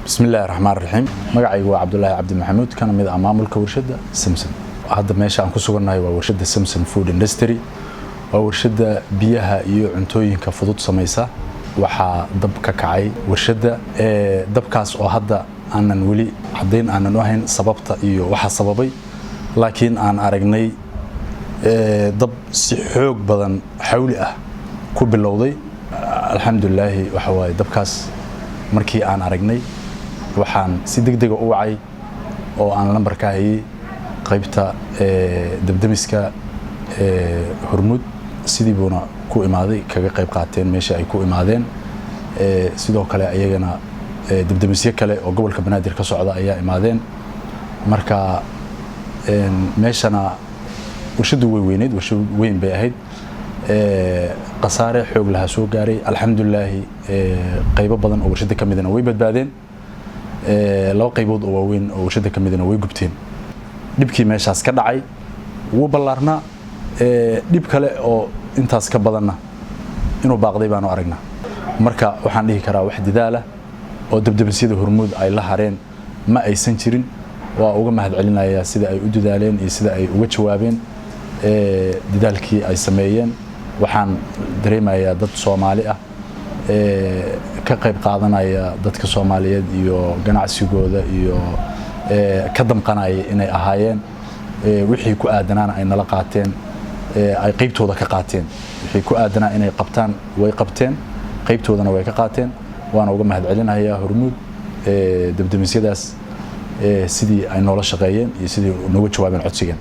بسم الله الرحمن الرحيم magacaygu waa Cabdullaahi Cabdi Maxamuud kana mid ah maamulka warshada Samson hadda meesha aan ku sugannahay waa warshada Samson Food Industry waa warshada biyaha iyo cuntooyinka fudud samaysa waxa dab ka kacay warshada dabkaas oo hadda aanan wali cadeyn aanan u ahayn sababta iyo waxa sababay laakiin aan aragnay dab si xoog badan xawli ah ku bilowday alxamdulillah waxa way dabkaas markii aan aragnay waxaan si degdeg ah u wacay oo aan lambarka hayay qaybta dabdamiska hormud sidii buuna ku imaaday kaga qayb qaateen meesha ay ku imaadeen sidoo kale ayagana dabdamisyo kale oo gobolka Banaadir ka socda ayaa imaadeen marka meeshana warshadu way weyneed warshadu weyn bay ahayd qasaare xoog laha soo gaaray alxamdulillah qaybo badan oo warshada kamidana way badbaadeen laba qaybood oo waaweyn oo warshada kamidana way gubteen dibkii meeshaas ka dhacay wuu ballaarna dib kale oo intaas ka badanna inuu baaqday baanu aragnaa marka waxaan dhihi karaa wax didaala oo dabdabasiyada hormuud ay la hareen ma aysan jirin waa uga mahadcelinayaa sida ay u dadaaleen iyo sida ay uga jawaabeen dadaalkii ay sameeyeen waxaan dareemayaa dad Soomaali ah ka qayb qaadanaya dadka Soomaaliyeed iyo ganacsigooda iyo ka damqanaya inay ahaayeen wixii ku aadanana ay nala qaateen ay qaybtooda ka qaateen wixii ku aadanaa inay qabtaan way qabteen qaybtoodana way ka qaateen waana uga mahadcelinayaa hormuud dabdamisyadaas sidii ay noola shaqeeyeen iyo sidii nooga jawaabeen codsigan